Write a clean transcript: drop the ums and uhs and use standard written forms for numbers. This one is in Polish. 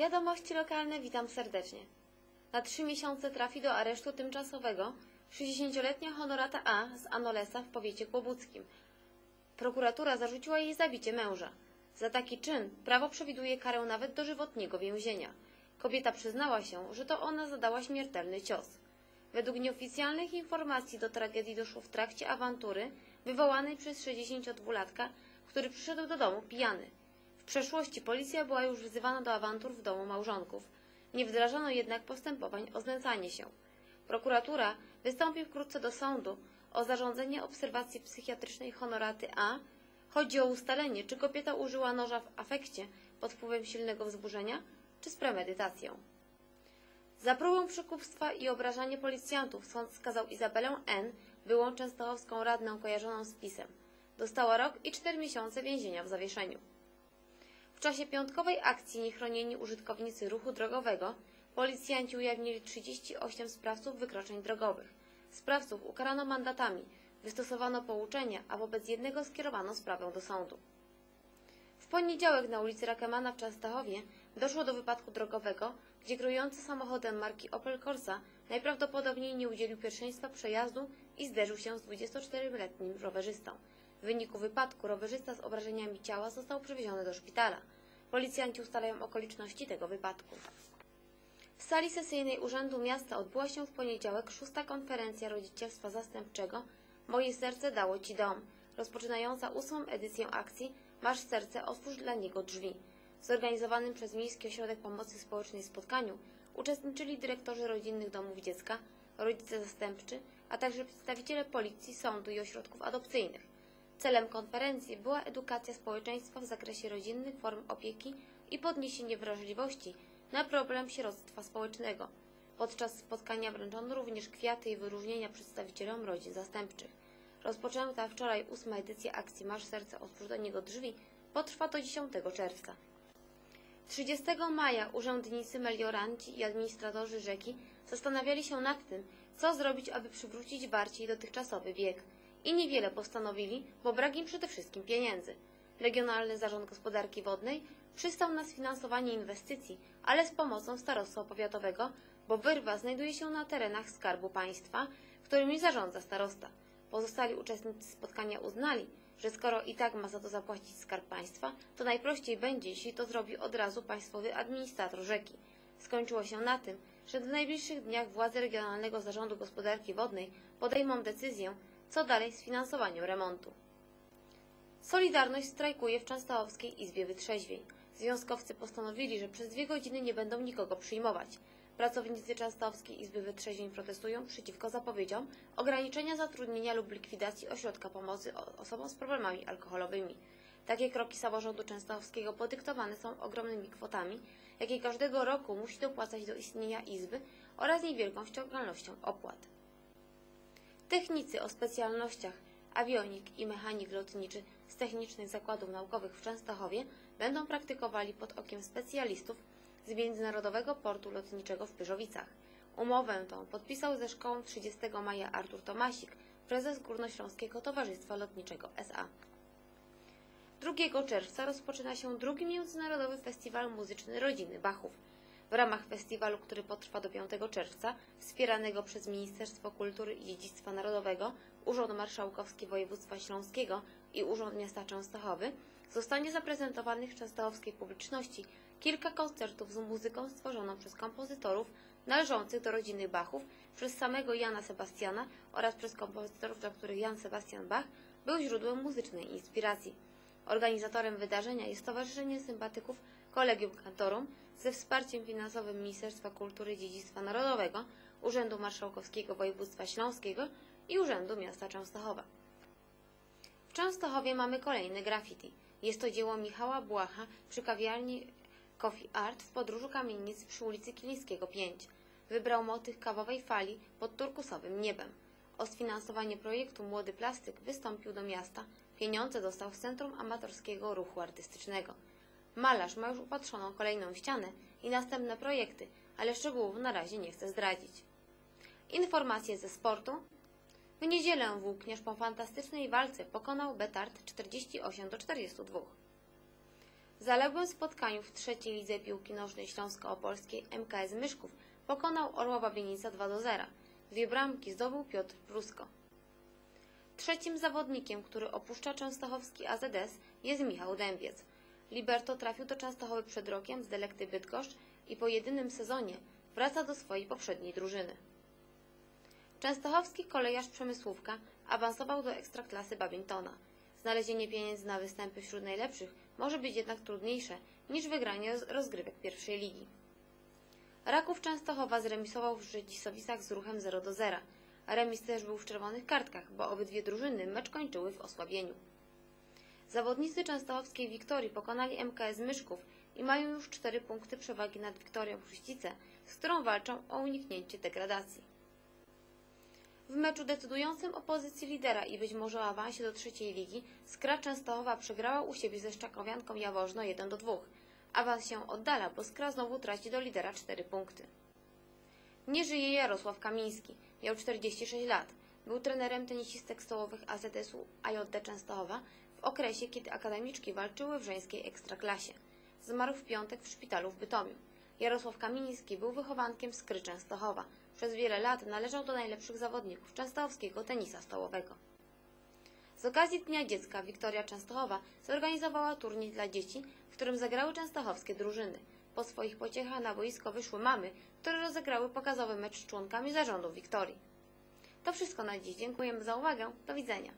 Wiadomości lokalne, witam serdecznie. Na 3 miesiące trafi do aresztu tymczasowego 60-letnia Honorata A. z Anolesa w powiecie kłobuckim. Prokuratura zarzuciła jej zabicie męża. Za taki czyn prawo przewiduje karę nawet dożywotniego więzienia. Kobieta przyznała się, że to ona zadała śmiertelny cios. Według nieoficjalnych informacji do tragedii doszło w trakcie awantury wywołanej przez 62-latka, który przyszedł do domu pijany. W przeszłości policja była już wzywana do awantur w domu małżonków. Nie wdrażano jednak postępowań o znęcanie się. Prokuratura wystąpi wkrótce do sądu o zarządzenie obserwacji psychiatrycznej Honoraty A. Chodzi o ustalenie, czy kobieta użyła noża w afekcie pod wpływem silnego wzburzenia, czy z premedytacją. Za próbę przekupstwa i obrażanie policjantów sąd skazał Izabelę N., byłą częstochowską radnę kojarzoną z PiS-em. Dostała rok i 4 miesiące więzienia w zawieszeniu. W czasie piątkowej akcji Niechronieni użytkownicy ruchu drogowego policjanci ujawnili 38 sprawców wykroczeń drogowych. Sprawców ukarano mandatami, wystosowano pouczenia, a wobec jednego skierowano sprawę do sądu. W poniedziałek na ulicy Rakemana w Częstochowie doszło do wypadku drogowego, gdzie kierujący samochodem marki Opel Corsa najprawdopodobniej nie udzielił pierwszeństwa przejazdu i zderzył się z 24-letnim rowerzystą. W wyniku wypadku rowerzysta z obrażeniami ciała został przewieziony do szpitala. Policjanci ustalają okoliczności tego wypadku. W sali sesyjnej Urzędu Miasta odbyła się w poniedziałek 6. konferencja rodzicielstwa zastępczego Moje serce dało Ci dom, rozpoczynająca 8. edycję akcji Masz serce, otwórz dla niego drzwi. W zorganizowanym przez Miejski Ośrodek Pomocy Społecznej spotkaniu uczestniczyli dyrektorzy rodzinnych domów dziecka, rodzice zastępczy, a także przedstawiciele policji, sądu i ośrodków adopcyjnych. Celem konferencji była edukacja społeczeństwa w zakresie rodzinnych form opieki i podniesienie wrażliwości na problem sieroctwa społecznego. Podczas spotkania wręczono również kwiaty i wyróżnienia przedstawicielom rodzin zastępczych. Rozpoczęta wczoraj 8. edycja akcji Masz serce, otwórz do niego drzwi potrwa do 10 czerwca. 30 maja urzędnicy, melioranci i administratorzy rzeki zastanawiali się nad tym, co zrobić, aby przywrócić Warcie dotychczasowy bieg. I niewiele postanowili, bo brak im przede wszystkim pieniędzy. Regionalny Zarząd Gospodarki Wodnej przystał na sfinansowanie inwestycji, ale z pomocą starostwa powiatowego, bo wyrwa znajduje się na terenach Skarbu Państwa, którymi zarządza starosta. Pozostali uczestnicy spotkania uznali, że skoro i tak ma za to zapłacić Skarb Państwa, to najprościej będzie, jeśli to zrobi od razu państwowy administrator rzeki. Skończyło się na tym, że w najbliższych dniach władze Regionalnego Zarządu Gospodarki Wodnej podejmą decyzję, co dalej z finansowaniem remontu. Solidarność strajkuje w Częstochowskiej Izbie Wytrzeźwień. Związkowcy postanowili, że przez 2 godziny nie będą nikogo przyjmować. Pracownicy Częstochowskiej Izby Wytrzeźwień protestują przeciwko zapowiedziom ograniczenia zatrudnienia lub likwidacji ośrodka pomocy osobom z problemami alkoholowymi. Takie kroki samorządu częstochowskiego podyktowane są ogromnymi kwotami, jakie każdego roku musi dopłacać do istnienia Izby oraz niewielką ściągalnością opłat. Technicy o specjalnościach awionik i mechanik lotniczy z technicznych zakładów naukowych w Częstochowie będą praktykowali pod okiem specjalistów z Międzynarodowego Portu Lotniczego w Pyrzowicach. Umowę tą podpisał ze szkołą 30 maja Artur Tomasik, prezes Górnośląskiego Towarzystwa Lotniczego S.A. 2 czerwca rozpoczyna się 2. Międzynarodowy Festiwal Muzyczny Rodziny Bachów. W ramach festiwalu, który potrwa do 5 czerwca, wspieranego przez Ministerstwo Kultury i Dziedzictwa Narodowego, Urząd Marszałkowski Województwa Śląskiego i Urząd Miasta Częstochowy, zostanie zaprezentowanych częstochowskiej publiczności kilka koncertów z muzyką stworzoną przez kompozytorów należących do rodziny Bachów, przez samego Jana Sebastiana oraz przez kompozytorów, dla których Jan Sebastian Bach był źródłem muzycznej inspiracji. Organizatorem wydarzenia jest Stowarzyszenie Sympatyków Collegium Cantorum ze wsparciem finansowym Ministerstwa Kultury i Dziedzictwa Narodowego, Urzędu Marszałkowskiego Województwa Śląskiego i Urzędu Miasta Częstochowa. W Częstochowie mamy kolejne graffiti. Jest to dzieło Michała Błacha przy kawiarni Coffee Art w podróżu kamienic przy ulicy Kilińskiego 5. Wybrał motyw kawowej fali pod turkusowym niebem. O sfinansowanie projektu Młody Plastyk wystąpił do miasta. Pieniądze dostał z Centrum Amatorskiego Ruchu Artystycznego. Malarz ma już upatrzoną kolejną ścianę i następne projekty, ale szczegółów na razie nie chce zdradzić. Informacje ze sportu. W niedzielę włókniarz po fantastycznej walce pokonał Betard 48-42. W zaległym spotkaniu w trzeciej lidze piłki nożnej śląsko-opolskiej MKS Myszków pokonał Orła Babienica 2-0. 2 bramki zdobył Piotr Prusko. Trzecim zawodnikiem, który opuszcza częstochowski AZS, jest Michał Dębiec. Liberto trafił do Częstochowy przed rokiem z Delekty Bydgoszcz i po jedynym sezonie wraca do swojej poprzedniej drużyny. Częstochowski kolejarz Przemysłówka awansował do ekstraklasy badmintona. Znalezienie pieniędzy na występy wśród najlepszych może być jednak trudniejsze niż wygranie rozgrywek pierwszej ligi. Raków Częstochowa zremisował w Rzedzisowicach z Ruchem 0-0. Remis też był w czerwonych kartkach, bo obydwie drużyny mecz kończyły w osłabieniu. Zawodnicy częstochowskiej Wiktorii pokonali MKS Myszków i mają już 4 punkty przewagi nad Wiktorią Chrzcice, z którą walczą o uniknięcie degradacji. W meczu decydującym o pozycji lidera i być może o awansie do trzeciej ligi Skra Częstochowa przegrała u siebie ze Szczakowianką Jaworzno 1-2. Awans się oddala, bo Skra znowu traci do lidera 4 punkty. Nie żyje Jarosław Kamiński. Miał 46 lat. Był trenerem tenisistek stołowych AZS-u AJD Częstochowa w okresie, kiedy akademiczki walczyły w żeńskiej ekstraklasie. Zmarł w piątek w szpitalu w Bytomiu. Jarosław Kamiński był wychowankiem Skry Częstochowa. Przez wiele lat należał do najlepszych zawodników częstochowskiego tenisa stołowego. Z okazji Dnia Dziecka Wiktoria Częstochowa zorganizowała turniej dla dzieci, w którym zagrały częstochowskie drużyny. Po swoich pociechach na boisko wyszły mamy, które rozegrały pokazowy mecz z członkami zarządu Wiktorii. To wszystko na dziś. Dziękujemy za uwagę. Do widzenia.